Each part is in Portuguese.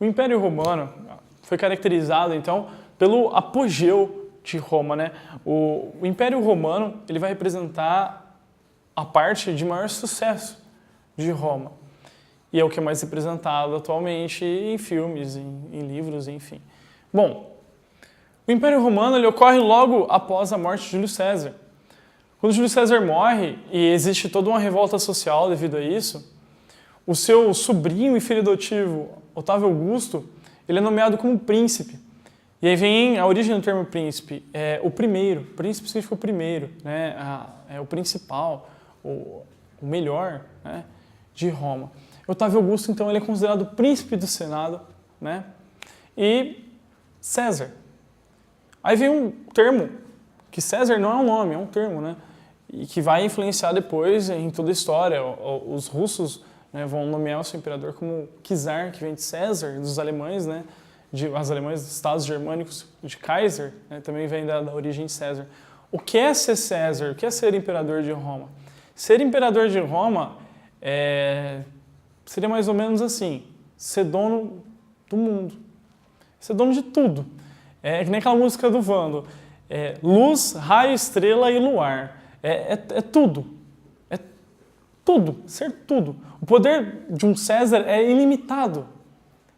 O Império Romano foi caracterizado, então, pelo apogeu de Roma, né? O Império Romano ele vai representar a parte de maior sucesso de Roma. E é o que é mais representado atualmente em filmes, em livros, enfim. Bom, o Império Romano ele ocorre logo após a morte de Júlio César. Quando Júlio César morre, e existe toda uma revolta social devido a isso, o seu sobrinho e filho adotivo, Otávio Augusto, ele é nomeado como príncipe. E aí vem a origem do termo príncipe, é o primeiro. Príncipe significa o primeiro, né? É o principal, o melhor, né? De Roma. Otávio Augusto, então, ele é considerado príncipe do Senado, né? E César. Aí vem um termo, que César não é um nome, é um termo, né? E que vai influenciar depois em toda a história. Os russos, né, vão nomear o seu imperador como Czar, que vem de César, dos alemães, né? Os alemães dos estados germânicos de Kaiser, né, também vem da origem de César. O que é ser César? O que é ser imperador de Roma? Ser imperador de Roma seria mais ou menos assim, ser dono do mundo, ser dono de tudo. É que nem aquela música do Vando, luz, raio, estrela e luar. É tudo, é tudo, ser tudo. O poder de um César é ilimitado.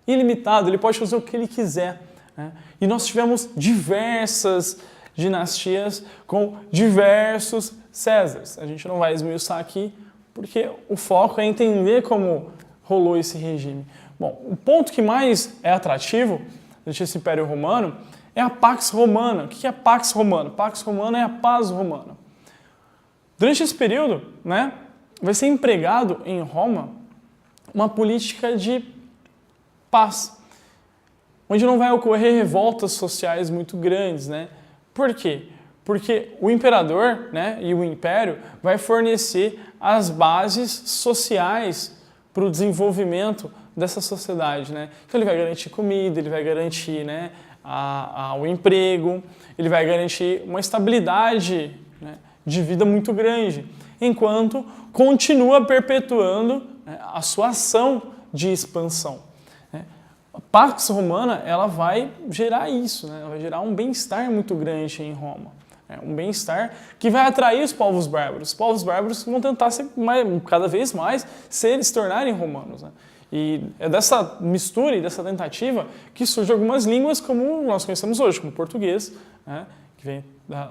Ilimitado, ele pode fazer o que ele quiser. Né? E nós tivemos diversas dinastias com diversos Césares. A gente não vai esmiuçar aqui, porque o foco é entender como rolou esse regime. Bom, o ponto que mais é atrativo desse Império Romano é a Pax Romana. O que é a Pax Romana? Pax Romana é a paz romana. Durante esse período, né, vai ser empregado em Roma uma política de paz, onde não vai ocorrer revoltas sociais muito grandes, né? Por quê? Porque o imperador, né, e o império vai fornecer as bases sociais para o desenvolvimento dessa sociedade, né? Então ele vai garantir comida, ele vai garantir, né, o emprego, ele vai garantir uma estabilidade, né, de vida muito grande, enquanto continua perpetuando, né, a sua ação de expansão. A Pax Romana ela vai gerar isso, né? Ela vai gerar um bem-estar muito grande em Roma. Um bem-estar que vai atrair os povos bárbaros. Os povos bárbaros vão tentar cada vez mais se tornarem romanos. Né? E é dessa mistura e dessa tentativa que surgem algumas línguas como nós conhecemos hoje, como o português, né? Que vem da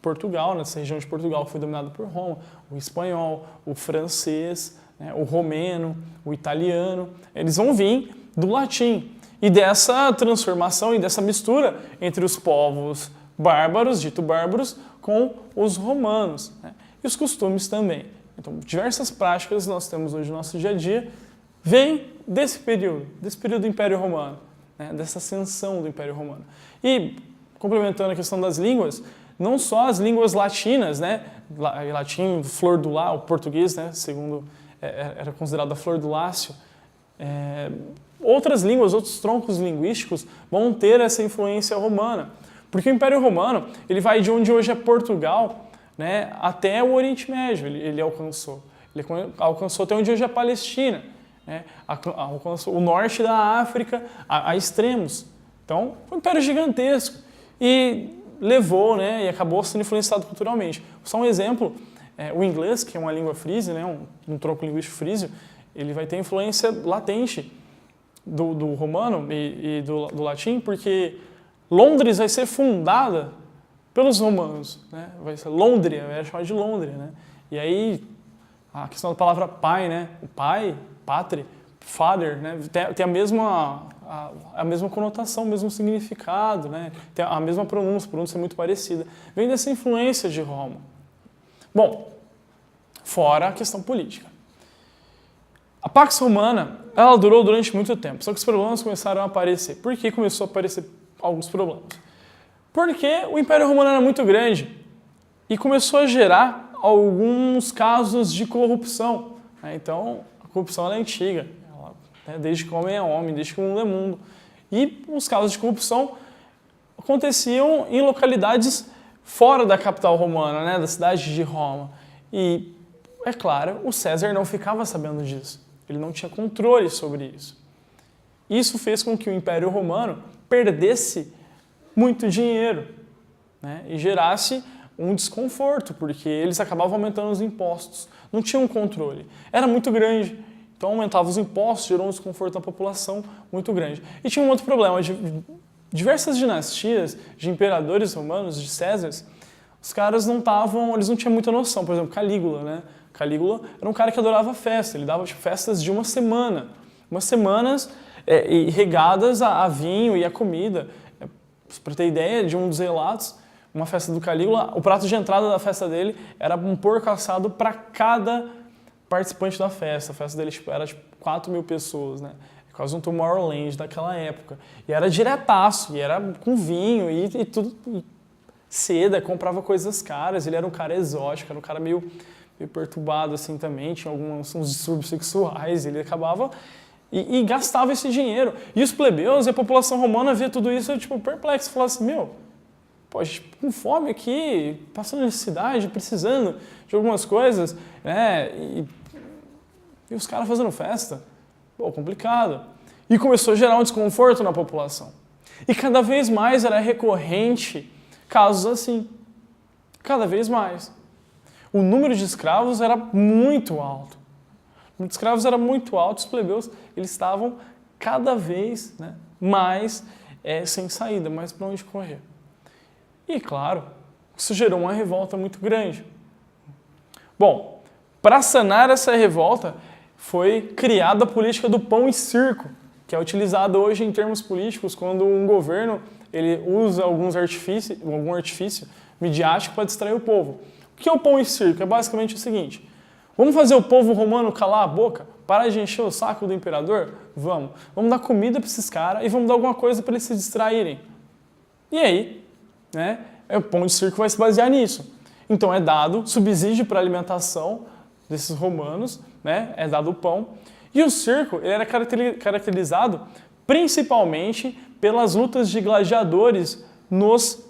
Portugal, nessa região de Portugal que foi dominada por Roma, o espanhol, o francês, né? O romeno, o italiano. Eles vão vir do latim e dessa transformação e dessa mistura entre os povos bárbaros, dito bárbaros, com os romanos, né? E os costumes também. Então, diversas práticas nós temos hoje no nosso dia a dia vêm desse período do Império Romano, né? Dessa ascensão do Império Romano. E, complementando a questão das línguas, não só as línguas latinas, né? Latim, flor do lá, o português, né? Segundo era considerado a flor do Lácio. Outras línguas, outros troncos linguísticos vão ter essa influência romana. Porque o Império Romano ele vai de onde hoje é Portugal, né, até o Oriente Médio, ele alcançou. Ele alcançou até onde hoje é a Palestina, né, alcançou o norte da África a extremos. Então, foi um império gigantesco e levou, né, e acabou sendo influenciado culturalmente. Só um exemplo, o inglês, que é uma língua frísia, né, um tronco linguístico frísio, ele vai ter influência latente do romano e do latim, porque Londres vai ser fundada pelos romanos, né? Vai ser Londria, vai chamar de Londres, né? E aí a questão da palavra pai, né? O pai, pátria, father, né? Tem a mesma conotação, o mesmo significado, né? Tem a mesma pronúncia é muito parecida. Vem dessa influência de Roma. Bom, fora a questão política. A Pax Romana, ela durou durante muito tempo, só que os problemas começaram a aparecer. Por que começou a aparecer alguns problemas? Porque o Império Romano era muito grande e começou a gerar alguns casos de corrupção. Então, a corrupção ela é antiga, desde que o homem é homem, desde que o mundo é mundo. E os casos de corrupção aconteciam em localidades fora da capital romana, né, da cidade de Roma. E, é claro, o César não ficava sabendo disso. Ele não tinha controle sobre isso. Isso fez com que o Império Romano perdesse muito dinheiro, né? E gerasse um desconforto, porque eles acabavam aumentando os impostos. Não tinham controle. Era muito grande. Então aumentava os impostos, gerou um desconforto na população muito grande. E tinha um outro problema. Diversas dinastias de imperadores romanos, de Césares, os caras eles não tinham muita noção. Por exemplo, Calígula, né? Calígula era um cara que adorava festa. Ele dava festas de uma semana. Umas semanas e regadas a vinho e a comida. Para ter ideia de um dos relatos, uma festa do Calígula, o prato de entrada da festa dele era um porco assado para cada participante da festa. A festa dele era 4.000 pessoas, né? Quase um Tomorrowland daquela época. E era diretaço, e era com vinho e tudo, e seda, comprava coisas caras. Ele era um cara exótico, era um cara meio perturbado assim também, tinha uns distúrbios sexuais, ele acabava e gastava esse dinheiro. E os plebeus e a população romana via tudo isso tipo perplexo, falava assim, pô, a gente com fome aqui, passando necessidade, precisando de algumas coisas, né? E os caras fazendo festa. Pô, complicado. E começou a gerar um desconforto na população. E cada vez mais era recorrente casos assim. Cada vez mais. O número de escravos era muito alto. O número de escravos era muito alto, os plebeus eles estavam cada vez, né, mais sem saída, mais para onde correr. E, claro, isso gerou uma revolta muito grande. Bom, para sanar essa revolta, foi criada a política do pão e circo, que é utilizada hoje em termos políticos quando um governo ele usa algum artifício midiático para distrair o povo. O que é o pão e circo? É basicamente o seguinte: vamos fazer o povo romano calar a boca? Parar de encher o saco do imperador? Vamos. Vamos dar comida para esses caras e vamos dar alguma coisa para eles se distraírem. E aí, né, o pão de circo vai se basear nisso. Então é dado subsídio para a alimentação desses romanos, né, é dado o pão. E o circo ele era caracterizado principalmente pelas lutas de gladiadores nos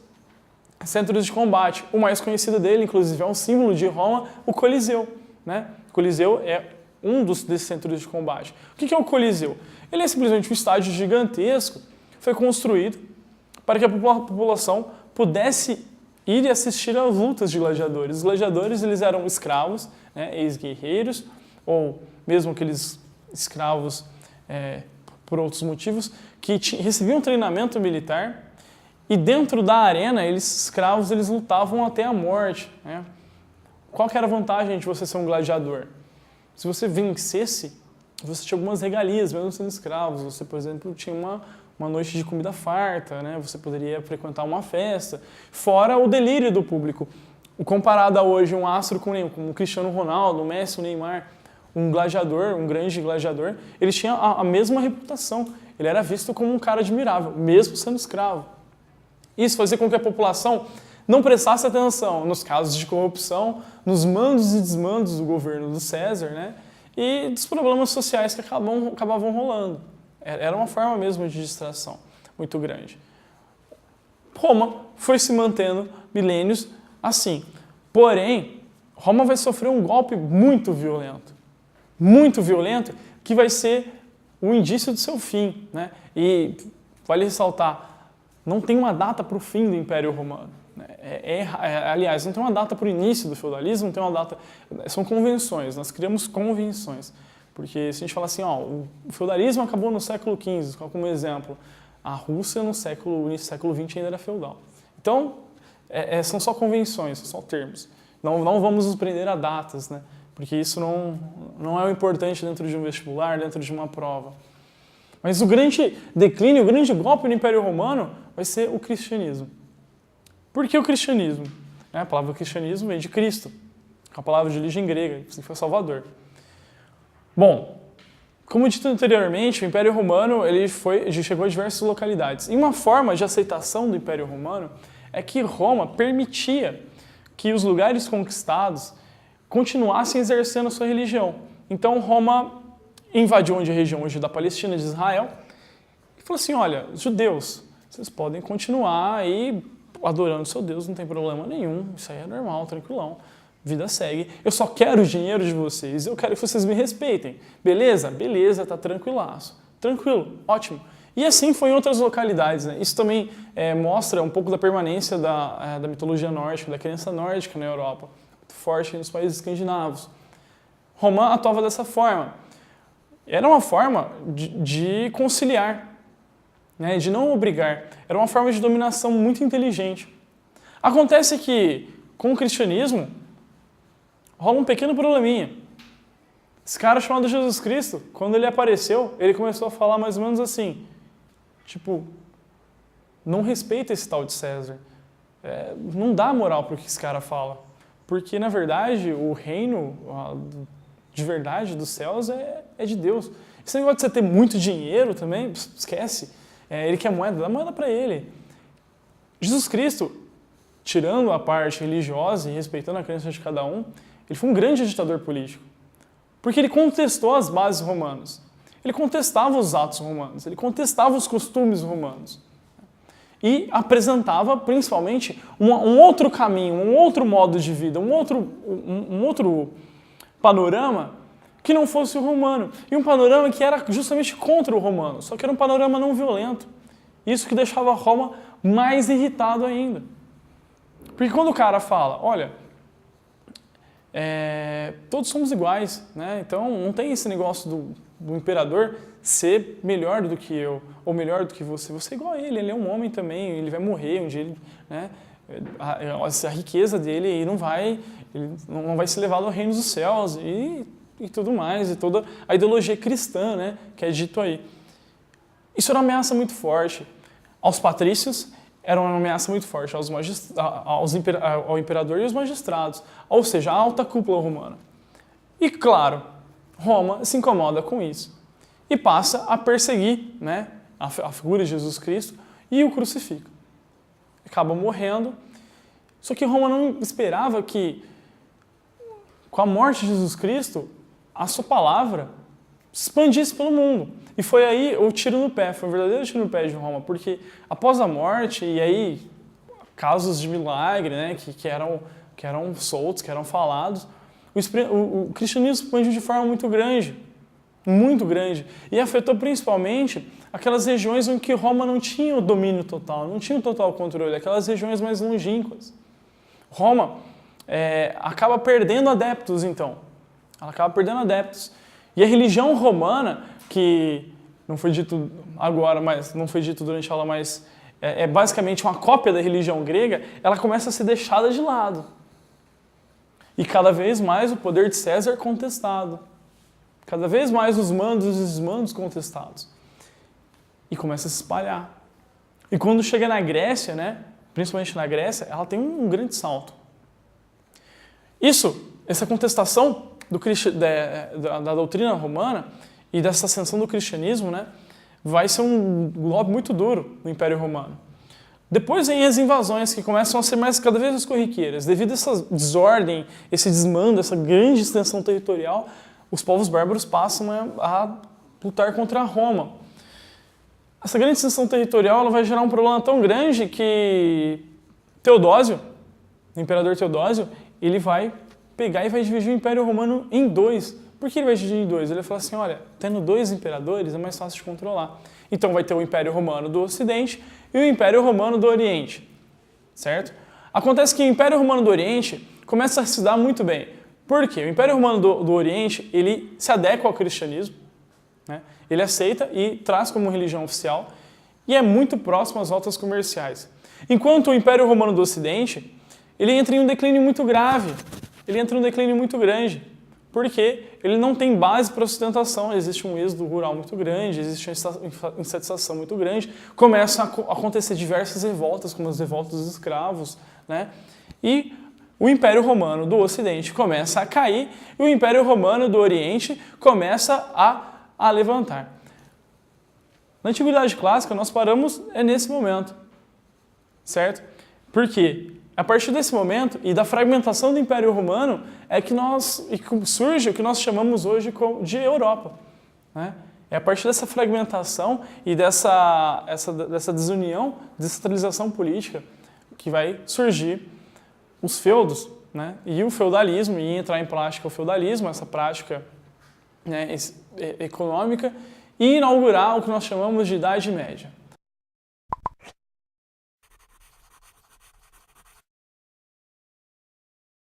centros de combate. O mais conhecido dele, inclusive, é um símbolo de Roma, o Coliseu, né? O Coliseu é um desses centros de combate. O que é o Coliseu? Ele é simplesmente um estádio gigantesco, foi construído para que a população pudesse ir e assistir às lutas de gladiadores. Os gladiadores eles eram escravos, né, ex-guerreiros, ou mesmo aqueles escravos por outros motivos, que recebiam treinamento militar e dentro da arena, escravos, eles lutavam até a morte. Né? Qual que era a vantagem de você ser um gladiador? Se você vencesse, você tinha algumas regalias, mesmo sendo escravos. Você, por exemplo, tinha uma noite de comida farta, né? Você poderia frequentar uma festa, fora o delírio do público. Comparado a hoje um astro como o Cristiano Ronaldo, o Messi, o Neymar, um gladiador, um grande gladiador, ele tinha a mesma reputação. Ele era visto como um cara admirável, mesmo sendo escravo. Isso fazia com que a população não prestasse atenção nos casos de corrupção, nos mandos e desmandos do governo do César, né? E dos problemas sociais que acabavam rolando. Era uma forma mesmo de distração muito grande. Roma foi se mantendo milênios assim. Porém, Roma vai sofrer um golpe muito violento, que vai ser o indício do seu fim, né? E vale ressaltar, não tem uma data para o fim do Império Romano. Aliás, não tem uma data para o início do feudalismo, não tem uma data... São convenções, nós criamos convenções. Porque se a gente falar assim, o feudalismo acabou no século XV, como exemplo, a Rússia no início do século XX ainda era feudal. Então, são só convenções, são só termos. Não vamos nos prender a datas, né? Porque isso não é o importante dentro de um vestibular, dentro de uma prova. Mas o grande declínio, o grande golpe no Império Romano vai ser o cristianismo. Por que o cristianismo? A palavra cristianismo vem de Cristo, a palavra de origem grega, que significa Salvador. Bom, como dito anteriormente, o Império Romano ele chegou a diversas localidades. E uma forma de aceitação do Império Romano é que Roma permitia que os lugares conquistados continuassem exercendo a sua religião. Então Roma invadiu a região hoje da Palestina, de Israel, e falou assim, olha, judeus, vocês podem continuar aí adorando seu Deus, não tem problema nenhum, isso aí é normal, tranquilão, vida segue. Eu só quero o dinheiro de vocês, eu quero que vocês me respeitem. Beleza? Beleza, tá tranquilaço. tranquilo, ótimo. E assim foi em outras localidades, né? Isso também mostra um pouco da permanência da mitologia nórdica, da crença nórdica na Europa, muito forte nos países escandinavos. Roma atuava dessa forma. Era uma forma de conciliar, né? De não obrigar. Era uma forma de dominação muito inteligente. Acontece que, com o cristianismo, rola um pequeno probleminha. Esse cara chamado Jesus Cristo, quando ele apareceu, ele começou a falar mais ou menos assim, tipo, não respeita esse tal de César. Não dá moral para o que esse cara fala. Porque, na verdade, o reino de verdade dos céus é de Deus. Esse negócio de você ter muito dinheiro também, esquece. Ele quer moeda, dá moeda para ele. Jesus Cristo, tirando a parte religiosa e respeitando a crença de cada um, ele foi um grande ditador político. Porque ele contestou as bases romanas. Ele contestava os atos romanos. Ele contestava os costumes romanos. E apresentava, principalmente, um outro caminho, um outro modo de vida, um outro panorama que não fosse o romano. E um panorama que era justamente contra o romano, só que era um panorama não violento. Isso que deixava Roma mais irritado ainda. Porque quando o cara fala, olha, todos somos iguais, né? Então não tem esse negócio do imperador ser melhor do que eu, ou melhor do que você. Você é igual a ele é um homem também, ele vai morrer um dia, ele, né? A riqueza dele não vai ser levado ao reino dos céus e tudo mais, e toda a ideologia cristã, né, que é dito aí. Isso era uma ameaça muito forte. Aos patrícios, era uma ameaça muito forte ao imperador e aos magistrados, ou seja, a alta cúpula romana. E, claro, Roma se incomoda com isso e passa a perseguir, né, a figura de Jesus Cristo e o crucifica. Acaba morrendo, só que Roma não esperava que, com a morte de Jesus Cristo, a sua palavra se expandisse pelo mundo. E foi aí o tiro no pé, foi um verdadeiro tiro no pé de Roma, porque após a morte, e aí casos de milagre, né, que eram soltos, que eram falados, o cristianismo expandiu de forma muito grande, e afetou principalmente aquelas regiões em que Roma não tinha o domínio total, não tinha o total controle, aquelas regiões mais longínquas. Roma acaba perdendo adeptos, então. Ela acaba perdendo adeptos. E a religião romana, que não foi dito agora, mas não foi dito durante a aula, mas é basicamente uma cópia da religião grega, ela começa a ser deixada de lado. E cada vez mais o poder de César é contestado. Cada vez mais os mandos e desmandos contestados. E começa a se espalhar. E quando chega na Grécia, né, principalmente na Grécia, ela tem um grande salto. Essa contestação da doutrina romana e dessa ascensão do cristianismo, né, vai ser um golpe muito duro no Império Romano. Depois vem as invasões, que começam a ser cada vez mais corriqueiras. Devido a essa desordem, esse desmando, essa grande extensão territorial, os povos bárbaros passam a lutar contra Roma. Essa grande extensão territorial ela vai gerar um problema tão grande que Teodósio, o imperador Teodósio, ele vai pegar e vai dividir o Império Romano em dois. Por que ele vai dividir em dois? Ele vai falar assim, olha, tendo dois imperadores é mais fácil de controlar. Então vai ter o Império Romano do Ocidente e o Império Romano do Oriente, certo? Acontece que o Império Romano do Oriente começa a se dar muito bem. Por quê? O Império Romano do Oriente, ele se adequa ao cristianismo, né? Ele aceita e traz como religião oficial e é muito próximo às rotas comerciais. Enquanto o Império Romano do Ocidente, ele entra em um declínio muito grave, ele entra em um declínio muito grande, porque ele não tem base para sustentação, existe um êxodo rural muito grande, existe uma insatisfação muito grande, começam a acontecer diversas revoltas, como as revoltas dos escravos, né? E o Império Romano do Ocidente começa a cair e o Império Romano do Oriente começa a levantar. Na Antiguidade Clássica, nós paramos nesse momento, certo? Por quê? A partir desse momento e da fragmentação do Império Romano é que surge o que nós chamamos hoje de Europa, né? É a partir dessa fragmentação e dessa desunião, descentralização política que vai surgir os feudos, né? E o feudalismo, e entrar em prática o feudalismo, essa prática, né, econômica e inaugurar o que nós chamamos de Idade Média.